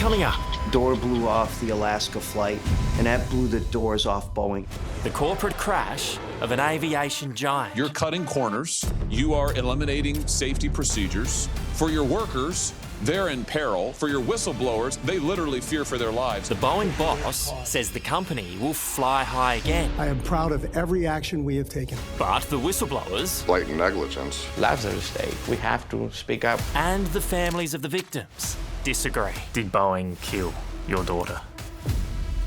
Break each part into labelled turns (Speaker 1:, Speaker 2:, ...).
Speaker 1: coming up.
Speaker 2: Door blew off the Alaska flight, and that blew the doors off Boeing.
Speaker 1: The corporate crash of an aviation giant.
Speaker 3: You're cutting corners. You are eliminating safety procedures. For your workers, they're in peril. For your whistleblowers, they literally fear for their lives.
Speaker 1: The Boeing boss says the company will fly high again.
Speaker 4: I am proud of every action we have taken.
Speaker 1: But the whistleblowers...
Speaker 5: blatant negligence.
Speaker 6: Lives are at stake. We have to speak up.
Speaker 1: And the families of the victims disagree. Did Boeing kill your daughter?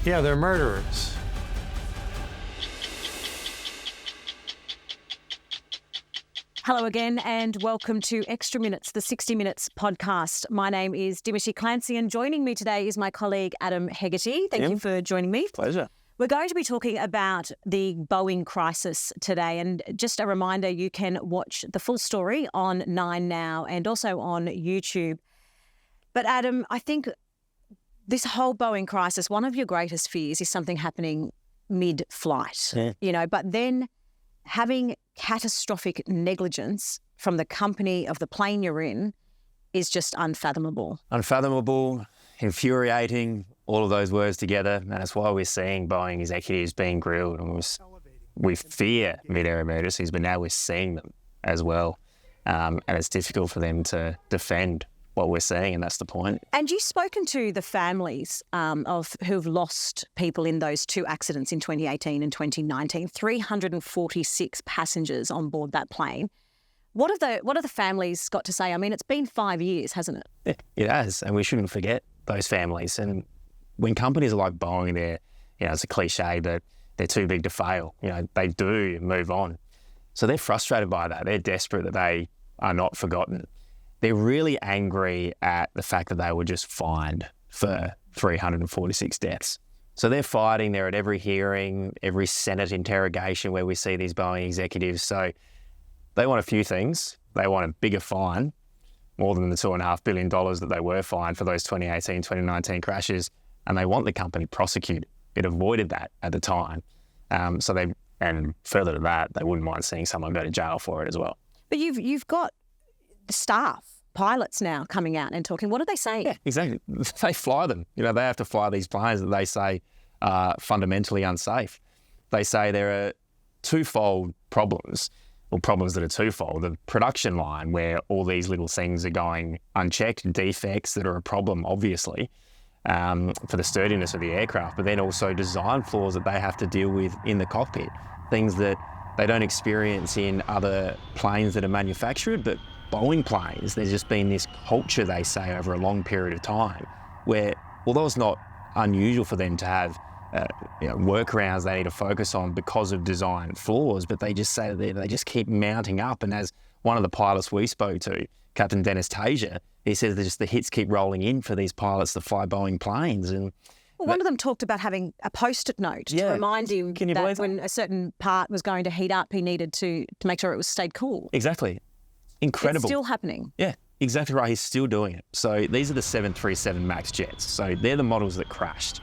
Speaker 7: Yeah, they're murderers.
Speaker 8: Hello again and welcome to Extra Minutes, the 60 Minutes podcast. My name is Dimity Clancey and joining me today is my colleague Adam Hegarty. Thank you for joining me.
Speaker 6: Pleasure.
Speaker 8: We're going to be talking about the Boeing crisis today, and just a reminder, you can watch the full story on 9 Now and also on YouTube. But Adam, I think this whole Boeing crisis, one of your greatest fears is something happening mid-flight, but then having catastrophic negligence from the company of the plane you're in is just unfathomable.
Speaker 6: Unfathomable, infuriating, all of those words together. And that's why we're seeing Boeing executives being grilled. And we fear mid-air emergencies, but now we're seeing them as well. And it's difficult for them to defend what we're seeing, and that's the point.
Speaker 8: And you've spoken to the families of who've lost people in those two accidents in 2018 and 2019, 346 passengers on board that plane. What have the families got to say? I mean, it's been 5 years, hasn't it?
Speaker 6: It has, and we shouldn't forget those families. And when companies are like Boeing, it's a cliche, but they're too big to fail. They do move on. So they're frustrated by that. They're desperate that they are not forgotten. They're really angry at the fact that they were just fined for 346 deaths. So they're fighting. They're at every hearing, every Senate interrogation where we see these Boeing executives. So they want a few things. They want a bigger fine, more than the $2.5 billion that they were fined for those 2018, 2019 crashes. And they want the company prosecuted. It avoided that at the time. And further to that, they wouldn't mind seeing someone go to jail for it as well.
Speaker 8: But you've got staff, pilots now coming out and talking. What are they saying?
Speaker 6: Yeah, exactly. They fly them. They have to fly these planes that they say are fundamentally unsafe. They say there are twofold problems, or problems that are twofold. The production line, where all these little things are going unchecked, defects that are a problem, obviously, for the sturdiness of the aircraft, but then also design flaws that they have to deal with in the cockpit, things that they don't experience in other planes that are manufactured, but Boeing planes, there's just been this culture, they say, over a long period of time where, although it's not unusual for them to have workarounds they need to focus on because of design flaws, but they just say that they just keep mounting up. And as one of the pilots we spoke to, Captain Dennis Tasia, he says that just the hits keep rolling in for these pilots that fly Boeing planes. And
Speaker 8: one of them talked about having a Post-it note to remind him that when a certain part was going to heat up, he needed to make sure it was stayed cool.
Speaker 6: Exactly. Incredible.
Speaker 8: It's still happening.
Speaker 6: Yeah, exactly right. He's still doing it. So these are the 737 MAX jets. So they're the models that crashed.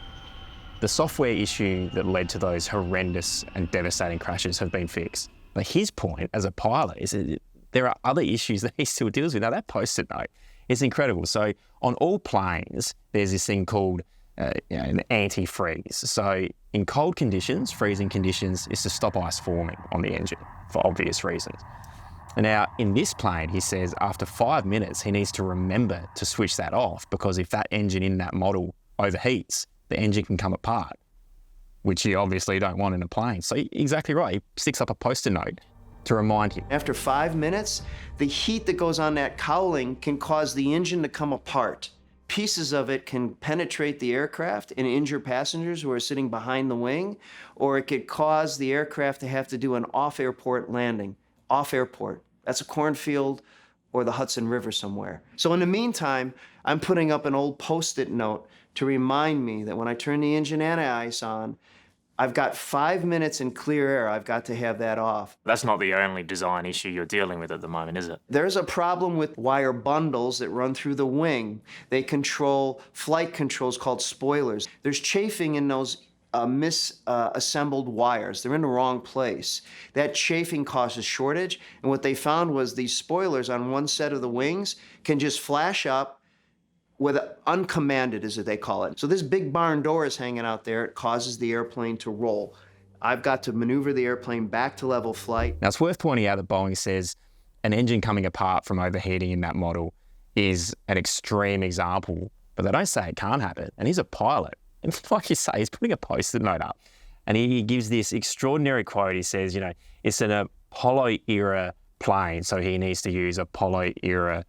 Speaker 6: The software issue that led to those horrendous and devastating crashes have been fixed. But his point as a pilot is that there are other issues that he still deals with. Now, that Post-it note is incredible. So on all planes, there's this thing called an anti-freeze. So in cold conditions, freezing conditions, is to stop ice forming on the engine for obvious reasons. Now, in this plane, he says after 5 minutes, he needs to remember to switch that off, because if that engine in that model overheats, the engine can come apart, which you obviously don't want in a plane. So exactly right. He sticks up a Post-it note to remind him.
Speaker 2: After 5 minutes, the heat that goes on that cowling can cause the engine to come apart. Pieces of it can penetrate the aircraft and injure passengers who are sitting behind the wing, or it could cause the aircraft to have to do an off-airport landing. Off-airport. That's a cornfield or the Hudson River somewhere. So in the meantime, I'm putting up an old Post-it note to remind me that when I turn the engine anti-ice on, I've got 5 minutes in clear air. I've got to have that off.
Speaker 1: That's not the only design issue you're dealing with at the moment, is it?
Speaker 2: There's a problem with wire bundles that run through the wing. They control flight controls called spoilers. There's chafing in those misassembled wires. They're in the wrong place. That chafing causes shortage, and what they found was these spoilers on one set of the wings can just flash up with uncommanded, as they call it. So this big barn door is hanging out there. It causes the airplane to roll. I've got to maneuver the airplane back to level flight.
Speaker 6: Now, it's worth pointing out that Boeing says an engine coming apart from overheating in that model is an extreme example, but they don't say it can't happen. And he's a pilot. And like you say, he's putting a Post-it note up. And he gives this extraordinary quote. He says, it's an Apollo-era plane, so he needs to use Apollo-era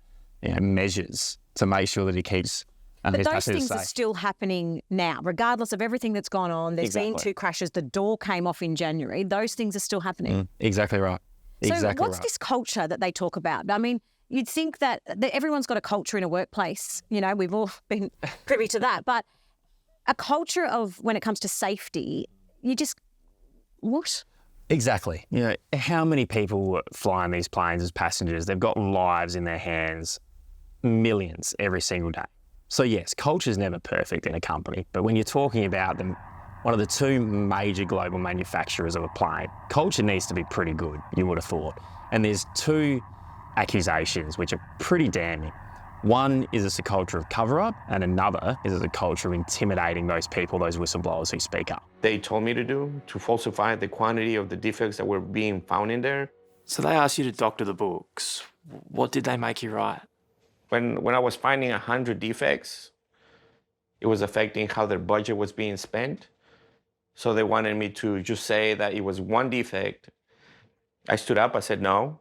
Speaker 6: measures to make sure that he keeps
Speaker 8: But those things are still happening now, regardless of everything that's gone on. There's been 2 crashes. The door came off in January. Those things are still happening.
Speaker 6: Exactly right.
Speaker 8: So what's this culture that they talk about? I mean, you'd think that everyone's got a culture in a workplace. We've all been privy to that. But a culture of when it comes to safety, what?
Speaker 6: Exactly. How many people fly on these planes as passengers? They've got lives in their hands, millions every single day. So yes, culture is never perfect in a company, but when you're talking about one of the 2 major global manufacturers of a plane, culture needs to be pretty good, you would have thought. And there's 2 accusations which are pretty damning. One is it's a culture of cover-up, and another is it's a culture of intimidating those people, those whistleblowers who speak up.
Speaker 5: They told me to falsify the quantity of the defects that were being found in there.
Speaker 1: So they asked you to doctor the books. What did they make you write?
Speaker 5: When I was finding 100 defects, it was affecting how their budget was being spent. So they wanted me to just say that it was 1 defect. I stood up, I said no.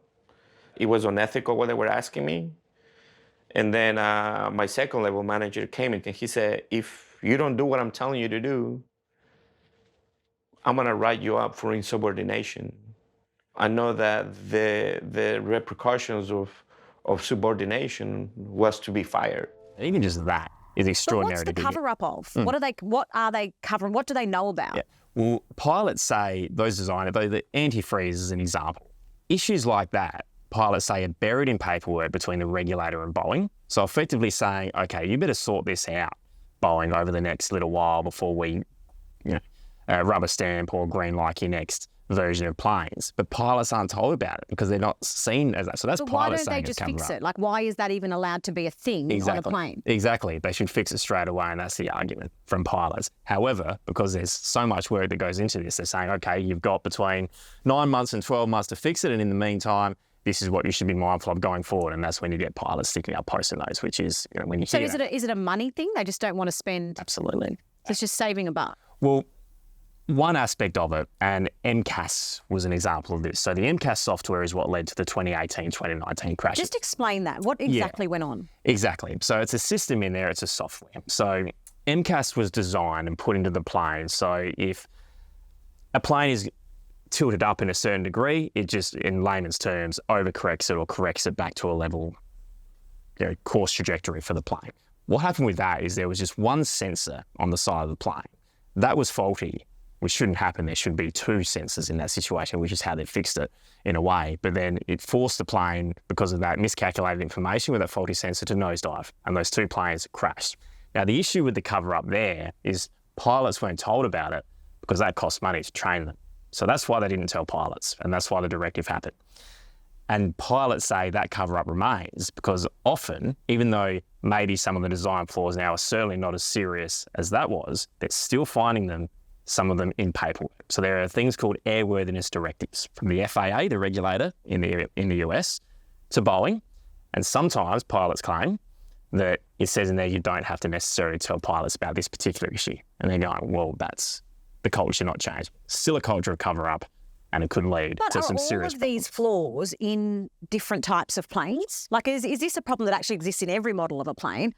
Speaker 5: It was unethical what they were asking me. And then my second level manager came in and he said, if you don't do what I'm telling you to do, I'm gonna write you up for insubordination. I know that the repercussions of subordination was to be fired.
Speaker 6: Even just that is extraordinary.
Speaker 8: But what's the cover-up of? What are they covering? What do they know about?
Speaker 6: Yeah. Well, pilots say, those designers, the antifreeze is an example. Issues like that, pilots say, are buried in paperwork between the regulator and Boeing. So effectively saying, okay, you better sort this out, Boeing, over the next little while before we rubber stamp or green light your next version of planes. But pilots aren't told about it because they're not seen as that. So that's pilots saying it's covered up.
Speaker 8: Why don't they just fix it? Like, why is that even allowed to be a thing on a plane?
Speaker 6: Exactly. They should fix it straight away, and that's the argument from pilots. However, because there's so much work that goes into this, they're saying, okay, you've got between 9 months and 12 months to fix it, and in the meantime, this is what you should be mindful of going forward. And that's when you get pilots sticking up Post-it notes, which is, when you hear.
Speaker 8: So is it a money thing? They just don't want to spend.
Speaker 6: Absolutely.
Speaker 8: So it's just saving a buck.
Speaker 6: Well, one aspect of it, and MCAS was an example of this. So the MCAS software is what led to the 2018-2019 crashes.
Speaker 8: Just explain that. What exactly went on?
Speaker 6: Exactly. So it's a system in there, it's a software. So MCAS was designed and put into the plane. So if a plane is tilted up in a certain degree, it just, in layman's terms, overcorrects it or corrects it back to a level course trajectory for the plane. What happened with that is there was just one sensor on the side of the plane. That was faulty, which shouldn't happen. There should be 2 sensors in that situation, which is how they fixed it in a way. But then it forced the plane, because of that miscalculated information with that faulty sensor, to nosedive, and those 2 planes crashed. Now, the issue with the cover-up there is pilots weren't told about it because that cost money to train them. So that's why they didn't tell pilots, and that's why the directive happened. And pilots say that cover-up remains because often, even though maybe some of the design flaws now are certainly not as serious as that was, they're still finding them, some of them, in paperwork. So there are things called airworthiness directives from the FAA, the regulator in the US, to Boeing. And sometimes pilots claim that it says in there you don't have to necessarily tell pilots about this particular issue. And they're going, well, that's the culture not changed. Still a culture of cover-up, and it could lead to some serious problems.
Speaker 8: But are all of these flaws in different types of planes? Like, is this a problem that actually exists in every model of a plane?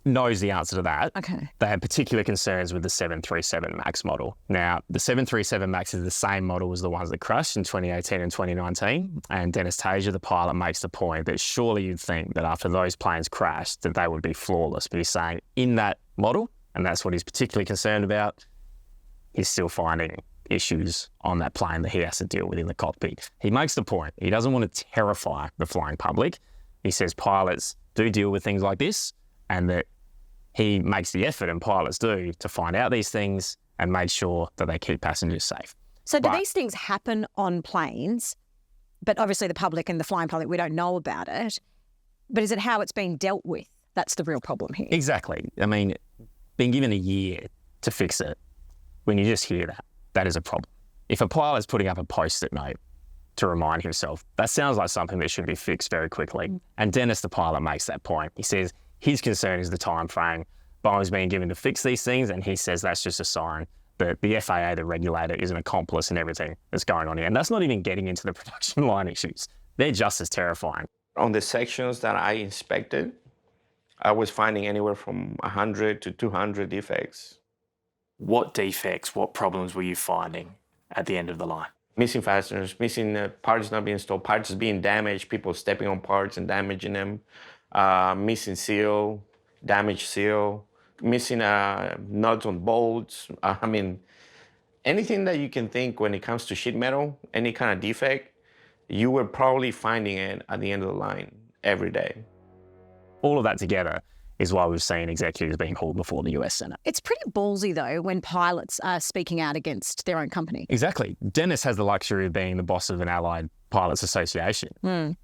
Speaker 6: No is the answer to that.
Speaker 8: Okay.
Speaker 6: They had particular concerns with the 737 MAX model. Now, the 737 MAX is the same model as the ones that crashed in 2018 and 2019. And Dennis Tasia, the pilot, makes the point that surely you'd think that after those planes crashed, that they would be flawless. But he's saying in that model, and that's what he's particularly concerned about, he's still finding issues on that plane that he has to deal with in the cockpit. He makes the point. He doesn't want to terrify the flying public. He says pilots do deal with things like this, and that he makes the effort, and pilots do, to find out these things and make sure that they keep passengers safe.
Speaker 8: So do these things happen on planes? But obviously the public and the flying public, we don't know about it. But is it how it's being dealt with That's the real problem here.
Speaker 6: Exactly. I mean, being given a year to fix it, when you just hear that, that is a problem. If a pilot's putting up a post-it note to remind himself, that sounds like something that should be fixed very quickly. And Dennis, the pilot, makes that point. He says his concern is the time frame. Boeing's been given to fix these things, and he says that's just a sign that the FAA, the regulator, is an accomplice in everything that's going on here. And that's not even getting into the production line issues. They're just as terrifying.
Speaker 5: On the sections that I inspected, I was finding anywhere from 100 to 200 defects.
Speaker 1: What defects, what problems were you finding at the end of the line?
Speaker 5: Missing fasteners, missing parts not being installed, parts being damaged, people stepping on parts and damaging them, missing seal, damaged seal, missing nuts on bolts. I mean, anything that you can think when it comes to sheet metal, any kind of defect, you were probably finding it at the end of the line every day.
Speaker 6: All of that together is why we've seen executives being hauled before the US Senate.
Speaker 8: It's pretty ballsy, though, when pilots are speaking out against their own company.
Speaker 6: Exactly. Dennis has the luxury of being the boss of an allied pilots association,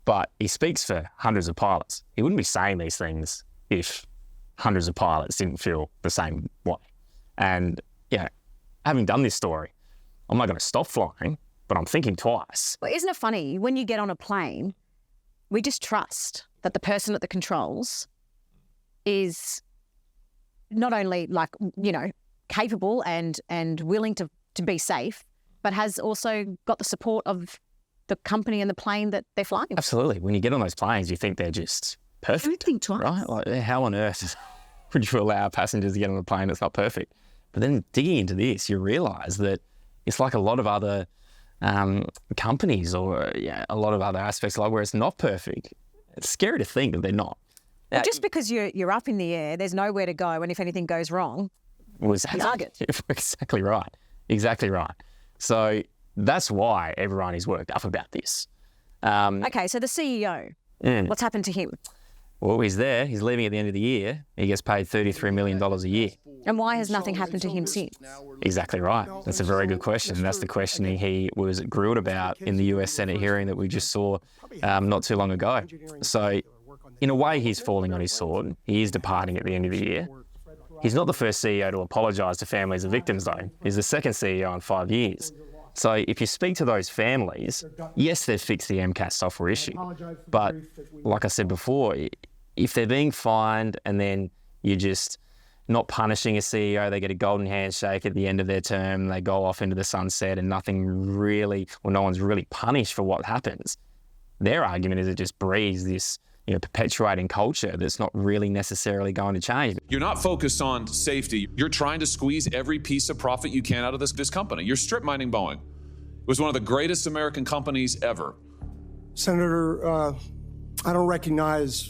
Speaker 6: but he speaks for hundreds of pilots. He wouldn't be saying these things if hundreds of pilots didn't feel the same way. And, having done this story, I'm not going to stop flying, but I'm thinking twice.
Speaker 8: Well, isn't it funny? When you get on a plane, we just trust that the person at the controls is not only capable and willing to be safe, but has also got the support of the company and the plane that they're flying.
Speaker 6: Absolutely. When you get on those planes, you think they're just perfect.
Speaker 8: You think twice.
Speaker 6: Right? Like, how on earth would you allow passengers to get on a plane that's not perfect? But then digging into this, you realise that it's like a lot of other companies or a lot of other aspects of life where it's not perfect. It's scary to think that they're not.
Speaker 8: Well, just because you're up in the air, there's nowhere to go, and if anything goes wrong, target.
Speaker 6: Exactly right. Exactly right. So that's why everyone is worked up about this.
Speaker 8: Okay, so the CEO, what's happened to him?
Speaker 6: Well, he's there. He's leaving at the end of the year. He gets paid $33 million a year.
Speaker 8: And why has nothing happened to him since?
Speaker 6: Exactly right. That's a very good question. That's the questioning he was grilled about in the US Senate hearing that we just saw not too long ago. So in a way, he's falling on his sword. He is departing at the end of the year. He's not the first CEO to apologise to families of victims, though. He's the second CEO in 5 years. So if you speak to those families, yes, they've fixed the MCAS software issue. But like I said before, if they're being fined and then you're just not punishing a CEO, they get a golden handshake at the end of their term, they go off into the sunset and no one's really punished for what happens. Their argument is it just breeds this perpetuating culture that's not really necessarily going to change.
Speaker 3: You're not focused on safety. You're trying to squeeze every piece of profit you can out of this company. You're strip mining Boeing. It was one of the greatest American companies ever.
Speaker 4: Senator, I don't recognize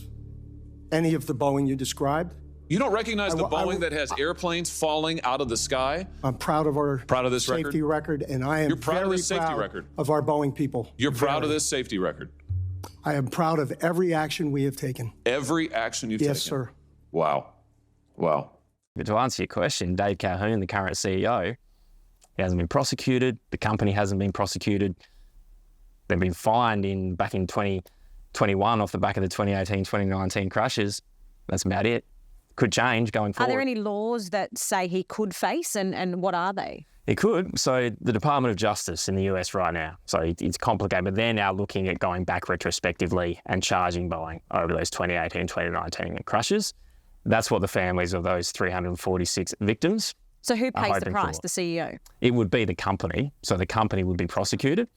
Speaker 4: any of the Boeing you described.
Speaker 3: You don't recognize the Boeing that has airplanes falling out of the sky?
Speaker 4: I'm proud of our
Speaker 3: this
Speaker 4: safety record, and I am
Speaker 3: You're proud
Speaker 4: very
Speaker 3: of this safety
Speaker 4: proud
Speaker 3: record.
Speaker 4: of our Boeing people.
Speaker 3: You're proud of this safety record?
Speaker 4: I am proud of every action we have taken.
Speaker 3: Every action you've taken?
Speaker 4: Yes, sir.
Speaker 3: Wow.
Speaker 6: But to answer your question, Dave Calhoun, the current CEO, he hasn't been prosecuted. The company hasn't been prosecuted. They've been fined back in 2021 off the back of the 2018-2019 crashes. That's about it. Could change going forward.
Speaker 8: Are there any laws that say he could face, and what are they?
Speaker 6: It could. So the Department of Justice in the US right now, so it's complicated, but they're now looking at going back retrospectively and charging Boeing over those 2018-2019 crashes. That's what the families of those 346 victims.
Speaker 8: So who pays the price?
Speaker 6: For.
Speaker 8: The CEO?
Speaker 6: It would be the company. So the company would be prosecuted,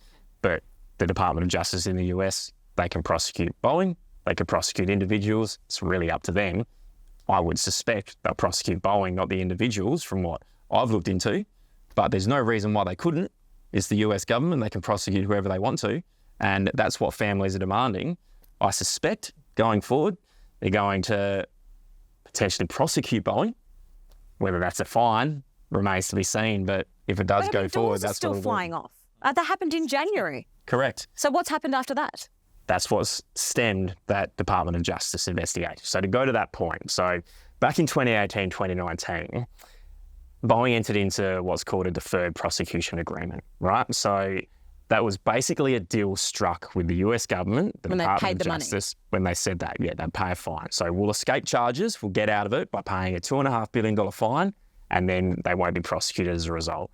Speaker 6: but the Department of Justice in the US, they can prosecute Boeing, they can prosecute individuals. It's really up to them. I would suspect they'll prosecute Boeing, not the individuals, from what I've looked into. But there's no reason why they couldn't. It's the US government. They can prosecute whoever they want to. And that's what families are demanding. I suspect going forward, they're going to potentially prosecute Boeing. Whether that's a fine remains to be seen. But if it does go forward, that's
Speaker 8: still flying off. That happened in January.
Speaker 6: Correct.
Speaker 8: So what's happened after that?
Speaker 6: That's what's stemmed that Department of Justice investigation. So to go to that point, so back in 2018, 2019, Boeing entered into what's called a deferred prosecution agreement, right? So That was basically a deal struck with the US government, the
Speaker 8: When they
Speaker 6: Department
Speaker 8: paid
Speaker 6: of
Speaker 8: the money.
Speaker 6: Justice, when they said that, they'd pay a fine. So we'll escape charges, we'll get out of it by paying a $2.5 billion fine, and then they won't be prosecuted as a result.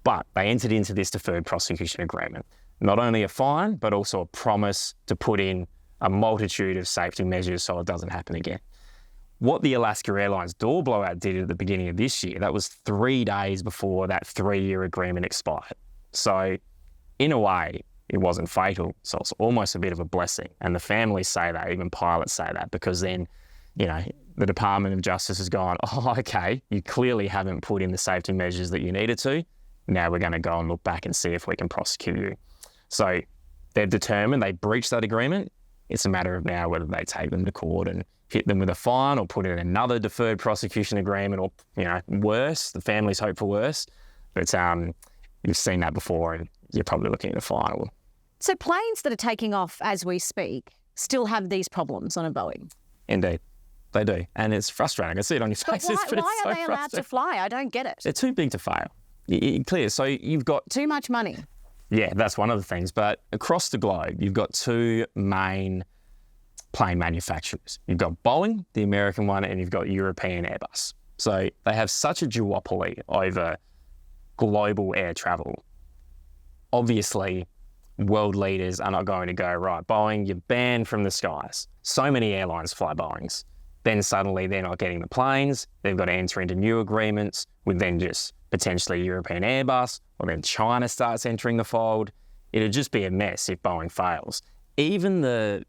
Speaker 6: But they entered into this deferred prosecution agreement. Not only a fine, but also a promise to put in a multitude of safety measures so it doesn't happen again. What the Alaska Airlines door blowout did at the beginning of this year, that was 3 days before that 3-year agreement expired. So in a way, it wasn't fatal. So it's almost a bit of a blessing. And the families say that, even pilots say that, because then, the Department of Justice has gone, oh, okay, you clearly haven't put in the safety measures that you needed to. Now we're going to go and look back and see if we can prosecute you. So they've determined they breached that agreement. It's a matter of now whether they take them to court and hit them with a fine or put in another deferred prosecution agreement or, worse. The families hope for worse. But you've seen that before and you're probably looking at a fine.
Speaker 8: So planes that are taking off as we speak still have these problems on a Boeing?
Speaker 6: Indeed, they do. And it's frustrating. I see it on your faces, but
Speaker 8: Why
Speaker 6: it's so
Speaker 8: are they allowed to fly? I don't get it.
Speaker 6: They're too big to fail. Clear. So you've got...
Speaker 8: Too much money.
Speaker 6: Yeah, that's one of the things. But across the globe, you've got two main plane manufacturers. You've got Boeing, the American one, and you've got European Airbus. So they have such a duopoly over global air travel. Obviously, world leaders are not going to go, right, Boeing, you're banned from the skies. So many airlines fly Boeings. Then suddenly they're not getting the planes. They've got to enter into new agreements with then just potentially European Airbus, or then China starts entering the fold. It'd just be a mess if Boeing fails. Even the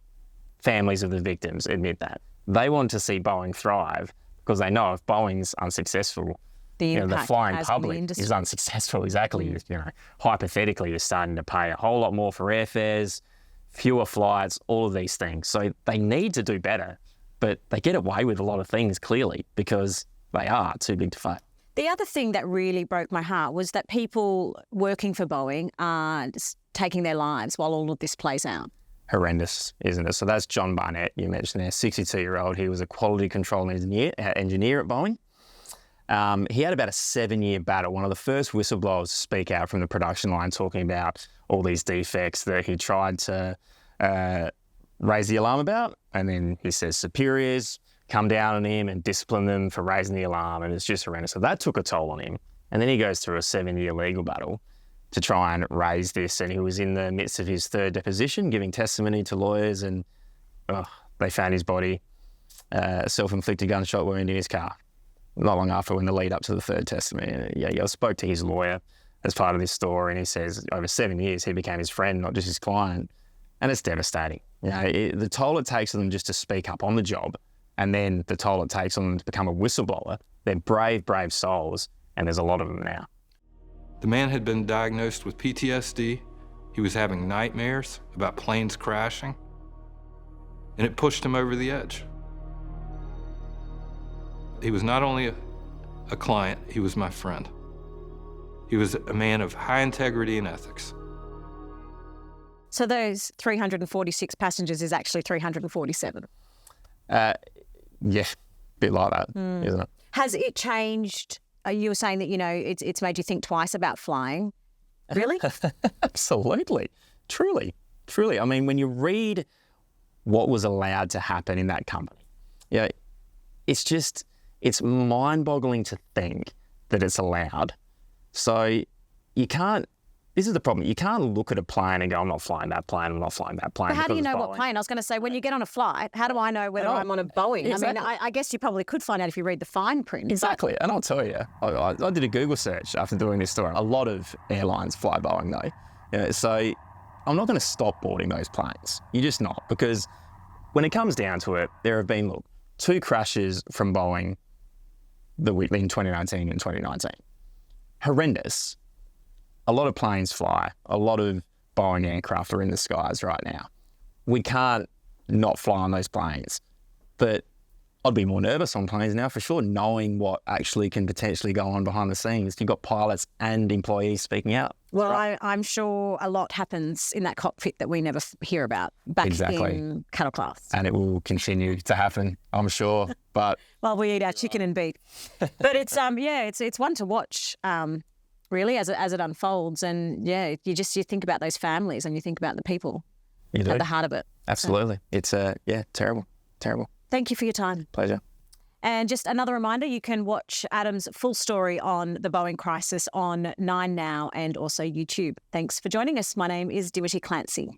Speaker 6: families of the victims admit that. They want to see Boeing thrive because they know if Boeing's unsuccessful, the flying public is unsuccessful. Exactly. Hypothetically, you're starting to pay a whole lot more for airfares, fewer flights, all of these things. So they need to do better, but they get away with a lot of things clearly because they are too big to fail.
Speaker 8: The other thing that really broke my heart was that people working for Boeing are taking their lives while all of this plays out.
Speaker 6: Horrendous, isn't it? So that's John Barnett, you mentioned there, 62-year-old. He was a quality control engineer at Boeing. He had about a 7-year battle, one of the first whistleblowers to speak out from the production line talking about all these defects that he tried to raise the alarm about. And then he says superiors come down on him and discipline them for raising the alarm, and it's just horrendous. So that took a toll on him. And then he goes through a 7-year legal battle to try and raise this, and he was in the midst of his third deposition, giving testimony to lawyers, and they found his body, self-inflicted gunshot wound in his car. Not long after, in the lead up to the third testimony. I spoke to his lawyer as part of this story, and he says over 7 years he became his friend, not just his client, and it's devastating. The toll it takes on them just to speak up on the job, and then the toll it takes on them to become a whistleblower. They're brave, brave souls, and there's a lot of them now.
Speaker 9: The man had been diagnosed with PTSD. He was having nightmares about planes crashing, and it pushed him over the edge. He was not only a client, he was my friend. He was a man of high integrity and ethics.
Speaker 8: So those 346 passengers is actually 347?
Speaker 6: Yeah, a bit like that, isn't it?
Speaker 8: Has it changed? You were saying that, it's made you think twice about flying. Really?
Speaker 6: Absolutely. Truly. I mean, when you read what was allowed to happen in that company, it's mind-boggling to think that it's allowed. So you can't, this is the problem, you can't look at a plane and go, I'm not flying that plane, I'm not flying that plane.
Speaker 8: But how do you know what plane? I was going to say, when you get on a flight, how do I know whether I'm on a Boeing?
Speaker 6: Exactly.
Speaker 8: I mean, I guess you probably could find out if you read the fine print.
Speaker 6: Exactly. And I'll tell you, I did a Google search after doing this story. A lot of airlines fly Boeing though. So I'm not going to stop boarding those planes. You're just not. Because when it comes down to it, there have been, 2 crashes from Boeing in 2019 and 2019. Horrendous. A lot of planes fly. A lot of Boeing aircraft are in the skies right now. We can't not fly on those planes. But I'd be more nervous on planes now for sure, knowing what actually can potentially go on behind the scenes. You've got pilots and employees speaking out.
Speaker 8: Well, I'm sure a lot happens in that cockpit that we never hear about back in cattle class.
Speaker 6: And it will continue to happen, I'm sure. But
Speaker 8: while we eat our chicken and beef. But it's it's one to watch. really, as it unfolds. And yeah, you think about those families and you think about the people
Speaker 6: You do.
Speaker 8: at the heart of it.
Speaker 6: Absolutely. It's terrible. Terrible.
Speaker 8: Thank you for your time.
Speaker 6: Pleasure.
Speaker 8: And just another reminder, you can watch Adam's full story on the Boeing crisis on 9 Now and also YouTube. Thanks for joining us. My name is Dimity Clancey.